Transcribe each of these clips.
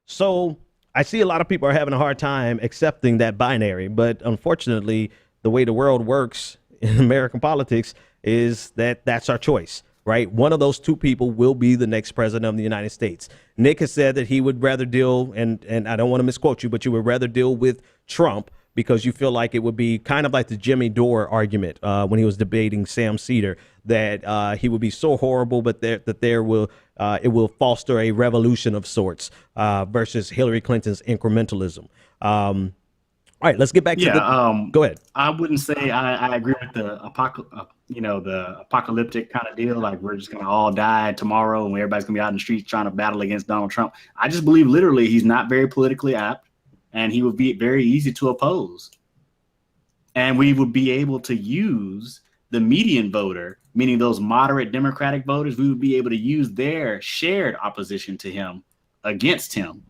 So I see a lot of people are having a hard time accepting that binary, but unfortunately, the way the world works in American politics is that that's our choice, right? One of those two people will be the next president of the United States. Nick has said that he would rather deal, and I don't want to misquote you, but you would rather deal with Trump because you feel like it would be kind of like the Jimmy Dore argument when he was debating Sam Cedar, that he would be so horrible, but it will foster a revolution of sorts versus Hillary Clinton's incrementalism. All right, let's get back to go ahead. I wouldn't say I agree with the apocalyptic kind of deal, like we're just gonna all die tomorrow and everybody's gonna be out in the streets trying to battle against Donald Trump. I just believe literally he's not very politically apt, and he would be very easy to oppose. And we would be able to use the median voter, meaning those moderate Democratic voters, we would be able to use their shared opposition to him against him.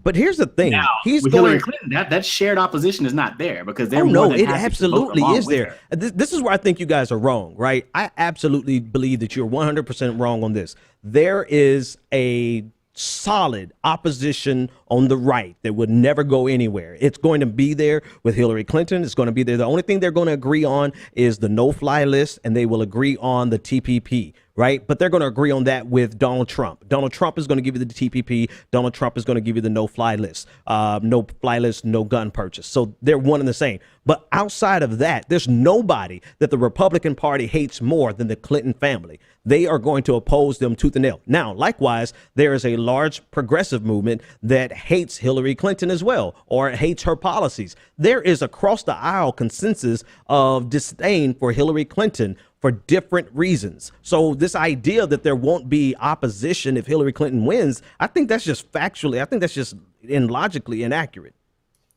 But here's the thing: now, he's with Hillary Clinton, that shared opposition is not there because they're it absolutely is there. This is where I think you guys are wrong, right? I absolutely believe that you're 100% wrong on this. There is a solid opposition on the right that would never go anywhere. It's going to be there with Hillary Clinton. It's going to be there. The only thing they're going to agree on is the no-fly list, and they will agree on the TPP, right? But they're going to agree on that with Donald Trump. Donald Trump is going to give you the TPP. Donald Trump is going to give you the no-fly list. No-fly list, no gun purchase. So they're one and the same. But outside of that, there's nobody that the Republican Party hates more than the Clinton family. They are going to oppose them tooth and nail. Now, likewise, there is a large progressive movement that hates Hillary Clinton as well, or hates her policies. There is across the aisle consensus of disdain for Hillary Clinton for different reasons. So this idea that there won't be opposition if Hillary Clinton wins, I think that's just factually, I think that's just logically inaccurate.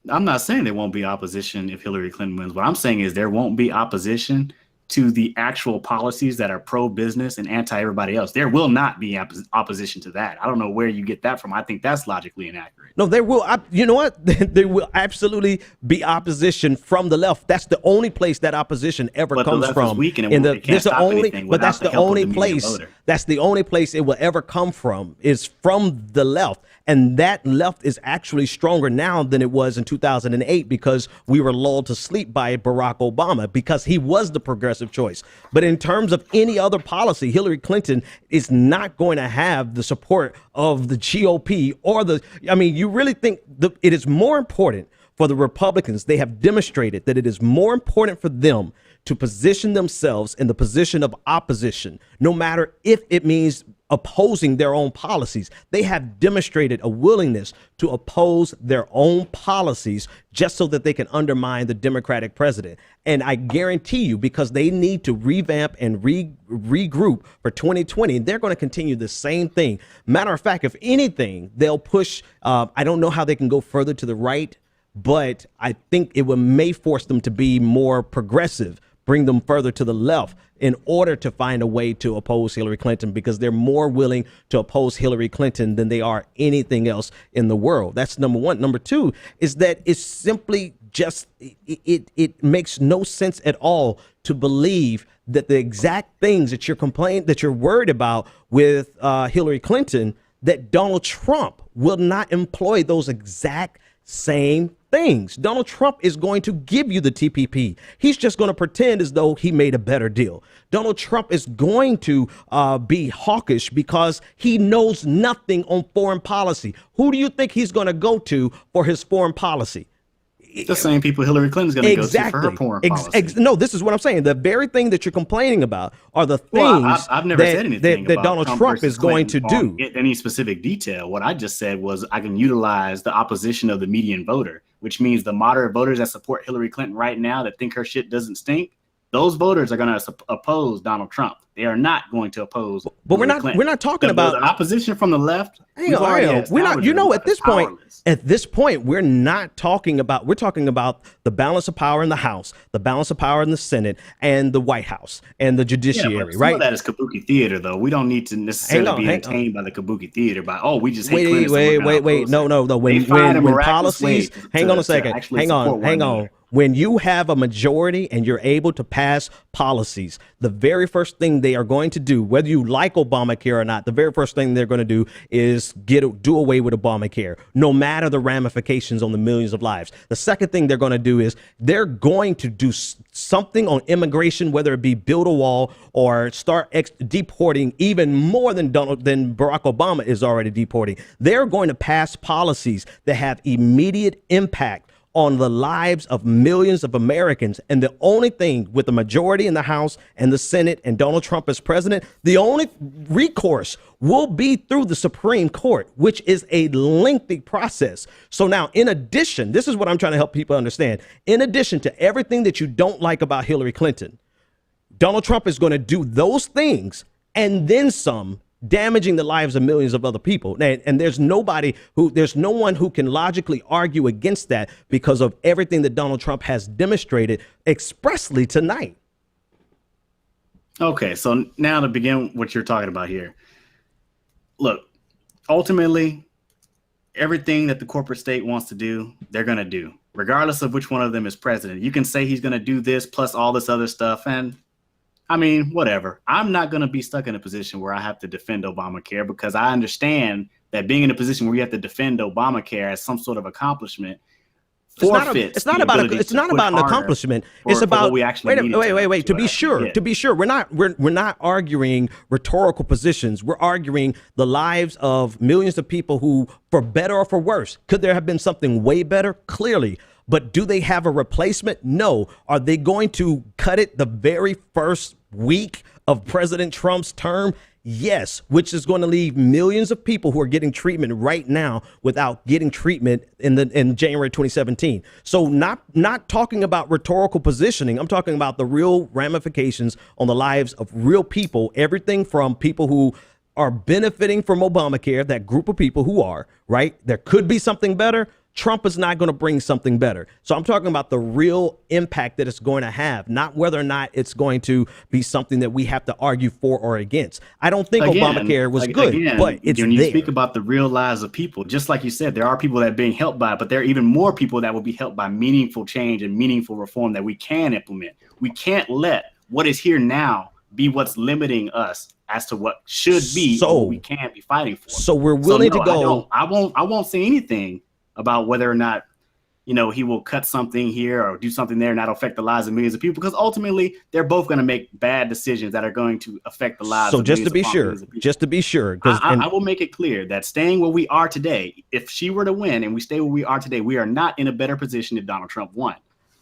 I'm not saying there won't be opposition if Hillary Clinton wins. What I'm saying is there won't be opposition to the actual policies that are pro-business and anti-everybody else. There will not be opposition to that. I don't know where you get that from. I think that's logically inaccurate. No, there will. You know what? There will absolutely be opposition from the left. That's the only place that opposition ever comes from. That's the only place. That's the only place it will ever come from, is from the left. And that left is actually stronger now than it was in 2008 because we were lulled to sleep by Barack Obama because he was the progressive choice. But in terms of any other policy, Hillary Clinton is not going to have the support of the GOP you really think it is more important for the Republicans? They have demonstrated that it is more important for them to position themselves in the position of opposition, no matter if it means opposing their own policies. They have demonstrated a willingness to oppose their own policies just so that they can undermine the Democratic president. And I guarantee you, because they need to revamp and regroup for 2020, they're going to continue the same thing. Matter of fact, if anything, they'll push. I don't know how they can go further to the right, but I think it may force them to be more progressive, bring them further to the left in order to find a way to oppose Hillary Clinton, because they're more willing to oppose Hillary Clinton than they are anything else in the world. That's number one. Number two is that it's simply just it makes no sense at all to believe that the exact things that you're worried about with Hillary Clinton, that Donald Trump will not employ those exact same things. Donald Trump is going to give you the TPP. He's just going to pretend as though he made a better deal. Donald Trump is going to be hawkish because he knows nothing on foreign policy. Who do you think he's going to go to for his foreign policy? The same people Hillary Clinton's going to go to for her foreign policy. No, this is what I'm saying. The very thing that you're complaining about are the things I've never said anything that Donald Trump is going to do. In any specific detail. What I just said was I can utilize the opposition of the median voter, which means the moderate voters that support Hillary Clinton right now that think her shit doesn't stink. Those voters are going to oppose Donald Trump. They are not going to oppose. But we're not talking about an opposition from the left. We're not. You know, at this point, we're not talking about. We're talking about the balance of power in the House, the balance of power in the Senate, and the White House and the judiciary. Right. Some of that is kabuki theater, though. We don't need to necessarily be entertained by the kabuki theater. We just hate wait. No. When policies. Hang on a second. Hang on. When you have a majority and you're able to pass policies, the very first thing they are going to do, whether you like Obamacare or not, the very first thing they're going to do is do away with Obamacare, no matter the ramifications on the millions of lives. The second thing they're going to do is they're going to do something on immigration, whether it be build a wall or start deporting even more than Barack Obama is already deporting. They're going to pass policies that have immediate impact on the lives of millions of Americans. And the only thing, with the majority in the House and the Senate and Donald Trump as president, the only recourse will be through the Supreme Court, which is a lengthy process. So now, in addition, this is what I'm trying to help people understand. In addition to everything that you don't like about Hillary Clinton, Donald Trump is going to do those things and then some, damaging the lives of millions of other people. And there's no one who can logically argue against that because of everything that Donald Trump has demonstrated expressly tonight. Okay, so now to begin what you're talking about here. Look, ultimately, everything that the corporate state wants to do, they're going to do, regardless of which one of them is president. You can say he's going to do this plus all this other stuff, and I mean, whatever. I'm not going to be stuck in a position where I have to defend Obamacare, because I understand that being in a position where you have to defend Obamacare as some sort of accomplishment forfeits. It's not about an accomplishment. It's about wait. To be sure, we're not arguing rhetorical positions. We're arguing the lives of millions of people who, for better or for worse, could there have been something way better? Clearly. But do they have a replacement? No. Are they going to cut it the very first week of President Trump's term? Yes, which is going to leave millions of people who are getting treatment right now without getting treatment in January 2017. So not talking about rhetorical positioning. I'm talking about the real ramifications on the lives of real people, everything from people who are benefiting from Obamacare, that group of people who are, right? There could be something better. Trump is not going to bring something better. So I'm talking about the real impact that it's going to have, not whether or not it's going to be something that we have to argue for or against. I don't think Obamacare was good, but it's when you there. Speak about the real lives of people, just like you said, there are people that are being helped by it, but there are even more people that will be helped by meaningful change and meaningful reform that we can implement. We can't let what is here now be what's limiting us as to what should be, or what we can be fighting for. So we're willing to go. I won't say anything about whether or not, he will cut something here or do something there and not affect the lives of millions of people, because ultimately they're both going to make bad decisions that are going to affect the lives of millions of people. So just to be sure, I will make it clear that staying where we are today, if she were to win and we stay where we are today, we are not in a better position if Donald Trump won.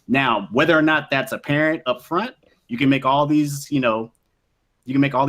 Now, whether or not that's apparent up front, you can make all these,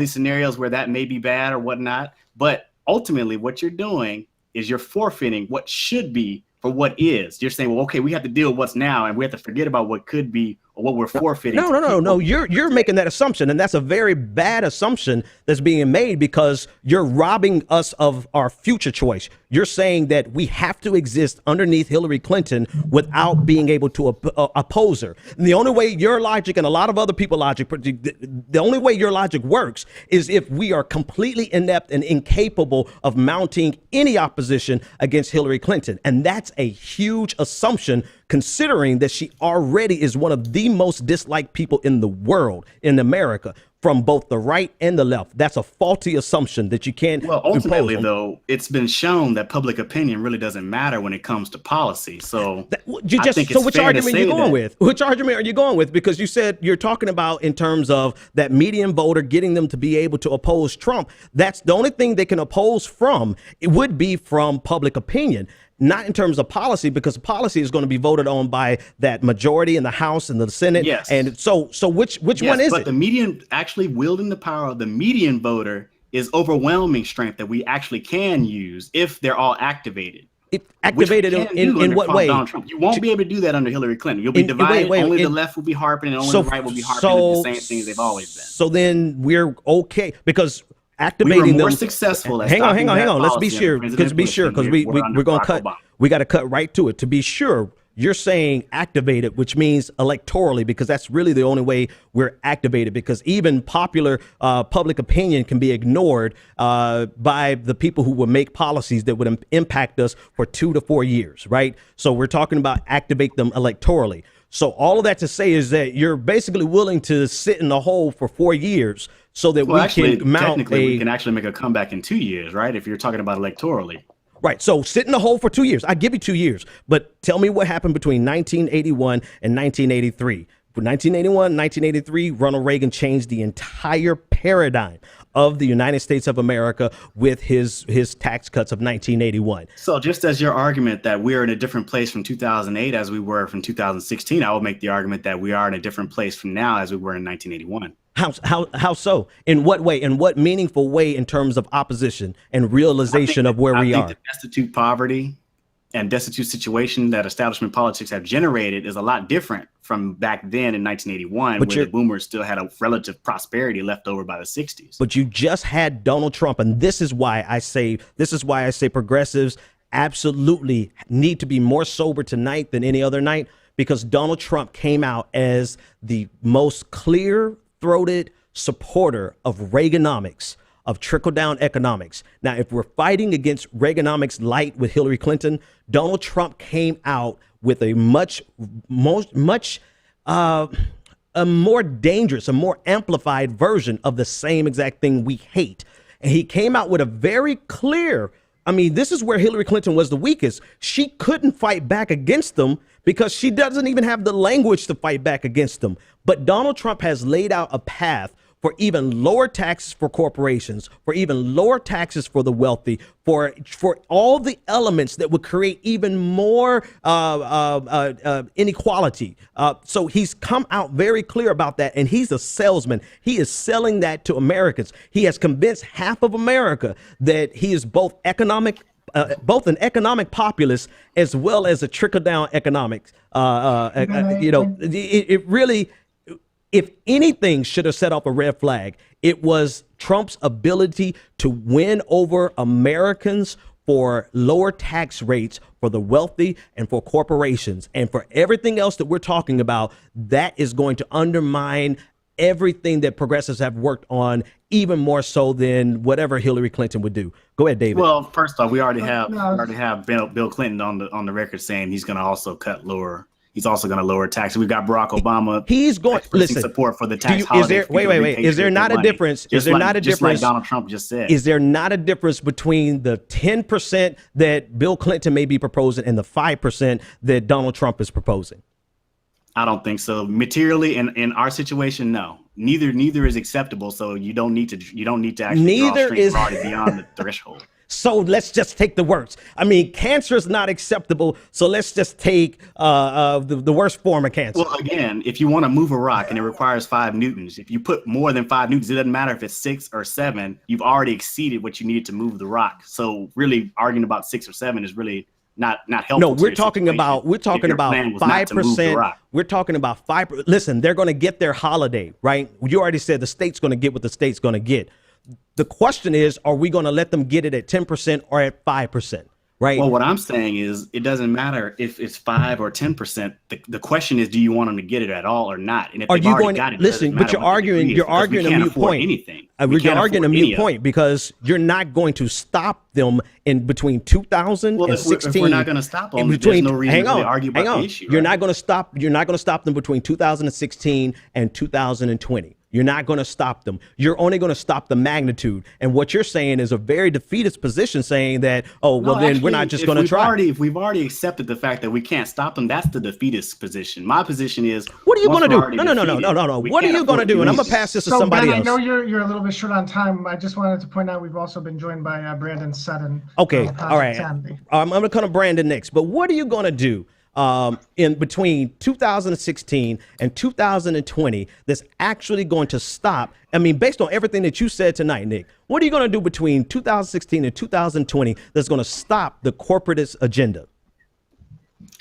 scenarios where that may be bad or whatnot. But ultimately what you're doing is you're forfeiting what should be for what is. You're saying, well, okay, we have to deal with what's now, and we have to forget about what could be or what we're forfeiting. No. You're making that assumption, and that's a very bad assumption that's being made, because you're robbing us of our future choice. You're saying that we have to exist underneath Hillary Clinton without being able to oppose her. And the only way your logic and a lot of other people's logic, the only way your logic works is if we are completely inept and incapable of mounting any opposition against Hillary Clinton. And that's a huge assumption, considering that she already is one of the most disliked people in the world, in America, from both the right and the left. That's a faulty assumption that you can't. Well, ultimately, though, it's been shown that public opinion really doesn't matter when it comes to policy. So which argument are you going with? Which argument are you going with? Because you said you're talking about in terms of that median voter, getting them to be able to oppose Trump. That's the only thing they can oppose from. It would be from public opinion. Not in terms of policy, because policy is going to be voted on by that majority in the House and the Senate. Yes. And so which one is it? But the median, actually wielding the power of the median voter, is overwhelming strength that we actually can use if they're all activated. Activated in what way? Donald Trump. You won't be able to do that under Hillary Clinton. You'll be divided. Only the left will be harping, and only the right will be harping at the same things they've always been. So then we're okay, because activating we were more them. Successful. Hang on. Let's be sure, because we're going to cut. We got to cut right to it. To be sure, you're saying activated, which means electorally, because that's really the only way we're activated, because even popular public opinion can be ignored by the people who will make policies that would impact us for 2 to 4 years, right? So we're talking about activate them electorally. So all of that to say is that you're basically willing to sit in the hole for 4 years so that we can mount technically we can actually make a comeback in 2 years, right? If you're talking about electorally. Right. So sit in the hole for 2 years. I give you 2 years, but tell me what happened between 1981 and 1983. For 1981, 1983, Ronald Reagan changed the entire paradigm of the United States of America with his tax cuts of 1981. So just as your argument that we're in a different place from 2008 as we were from 2016, I would make the argument that we are in a different place from now as we were in 1981. How so? In what way? In what meaningful way in terms of opposition and realization of where we are? The destitute poverty and destitute situation that establishment politics have generated is a lot different from back then in 1981, where the boomers still had a relative prosperity left over by the 60s. But you just had Donald Trump, and this is why I say progressives absolutely need to be more sober tonight than any other night, because Donald Trump came out as the most clear-throated supporter of Reaganomics, of trickle-down economics. Now, if we're fighting against Reaganomics light with Hillary Clinton, Donald Trump came out with a much a more dangerous, a more amplified version of the same exact thing we hate. And he came out with a very clear, I mean, this is where Hillary Clinton was the weakest. She couldn't fight back against them because she doesn't even have the language to fight back against them. But Donald Trump has laid out a path for even lower taxes for corporations, for even lower taxes for the wealthy, for all the elements that would create even more inequality. So he's come out very clear about that, and he's a salesman. He is selling that to Americans. He has convinced half of America that he is both an economic populist as well as a trickle-down economics. It really, if anything should have set off a red flag, it was Trump's ability to win over Americans for lower tax rates for the wealthy and for corporations. And for everything else that we're talking about, that is going to undermine everything that progressives have worked on, even more so than whatever Hillary Clinton would do. Go ahead, David. Well, first off, we already have Bill Clinton on the record saying he's going to also He's also going to lower taxes. We've got Barack Obama. He's going listen support for the tax holiday. Wait. Is there not a difference? Is there not a difference? Just like Donald Trump just said. Is there not a difference between the 10% that Bill Clinton may be proposing and the 5% that Donald Trump is proposing? I don't think so. Materially, in our situation, no. Neither is acceptable. So you don't need to actually draw strings already beyond the threshold. So let's just take the worst. I mean, cancer is not acceptable. So let's just take the worst form of cancer. Well, again, if you want to move a rock and it requires 5 newtons, if you put more than 5 newtons, it doesn't matter if it's 6 or 7. You've already exceeded what you need to move the rock. So really arguing about 6 or 7 is really not helpful. No, we're talking about 5%. We're talking about 5%. Listen, they're going to get their holiday, right? You already said the state's going to get what the state's going to get. The question is, are we going to let them get it at 10% or at 5%? Right. Well, what I'm saying is it doesn't matter if it's 5 or 10%. The question is, do you want them to get it at all or not? And if are you going to listen? But you're arguing a mute point. You're arguing a mute point because you're not going to stop them in between 2016. If we're not going to stop them, there's no reason to argue about the issue. You're not going to stop them between 2016 and 2020. You're not going to stop them. You're only going to stop the magnitude. And what you're saying is a very defeatist position, saying that, then we're not just going to try. If we've already accepted the fact that we can't stop them, that's the defeatist position. My position is, what are you going to do? No. What are you going to do? And I'm going to pass this to somebody else. I know you're a little bit short on time. I just wanted to point out we've also been joined by Brandon Sutton. Okay. All right. Sanity. I'm going to come to Brandon next. But what are you going to do in between 2016 and 2020 that's actually going to stop? I mean, based on everything that you said tonight, Nick, what are you going to do between 2016 and 2020 that's going to stop the corporatist agenda?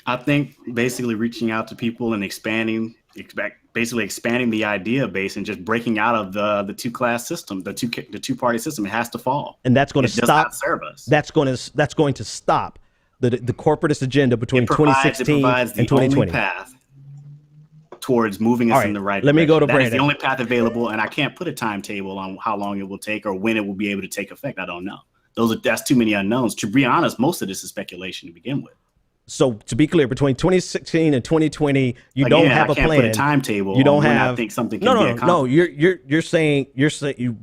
I think basically reaching out to people and expanding the idea base and just breaking out of the two-class system, the two-party system. It has to fall. And that's going to stop. Does not serve us. That's going to stop the corporatist agenda between 2016 and 2020. Only path towards moving us in the right direction. Let me go to Brandon. That is the only path available, and I can't put a timetable on how long it will take or when it will be able to take effect. I don't know. That's too many unknowns. To be honest, most of this is speculation to begin with. So to be clear, between 2016 and 2020, you don't have a plan. Put a timetable. You don't have. I think something can be accomplished. No. You're saying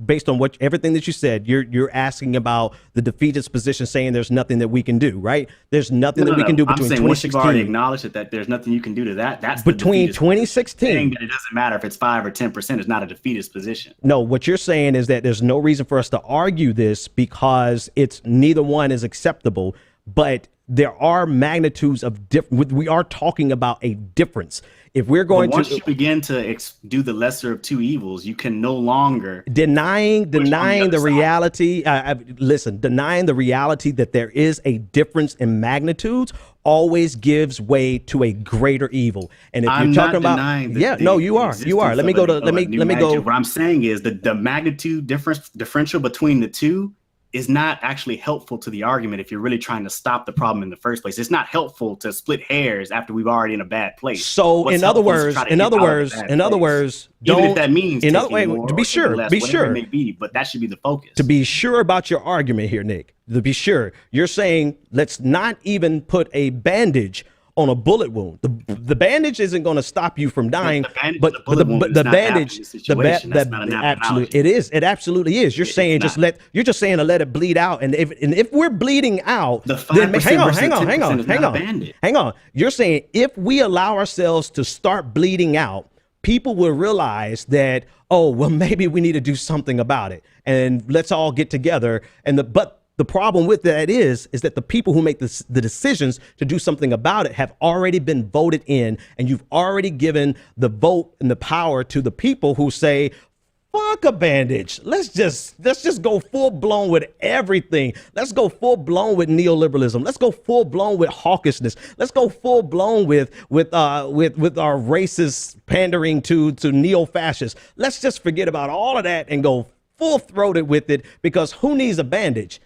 based on what everything that you said, you're asking about the defeatist position, saying there's nothing that we can do, right? There's nothing that we can do between 2016. Once you've already acknowledged that there's nothing you can do to that. That's between 2016. Saying that it doesn't matter if it's 5 or 10%. It's not a defeatist position. No, what you're saying is that there's no reason for us to argue this because it's neither one is acceptable, but there are magnitudes of different. We are talking about a difference. If we're going once you begin to do the lesser of two evils, you can no longer denying the reality. Denying the reality that there is a difference in magnitudes always gives way to a greater evil. And if you're talking about, you are. Let me go. What I'm saying is that the magnitude differential between the two is not actually helpful to the argument if you're really trying to stop the problem in the first place. It's not helpful to split hairs after we've already in a bad place. So in other words, even if that means to be sure, it may be, but that should be the focus. To be sure about your argument here, Nick, to be sure, you're saying let's not even put a bandage on a bullet wound. The bandage isn't going to stop you from dying, but the bandage, it absolutely is. You're saying to let it bleed out, and if we're bleeding out, then hang on. You're saying if we allow ourselves to start bleeding out, people will realize that, oh, well, maybe we need to do something about it, and let's all get together. The problem with that is that the people who make the decisions to do something about it have already been voted in, and you've already given the vote and the power to the people who say, fuck a bandage. Let's just go full blown with everything. Let's go full blown with neoliberalism. Let's go full blown with hawkishness. Let's go full blown with our racist pandering to neo-fascists. Let's just forget about all of that and go full-throated with it, because who needs a bandage?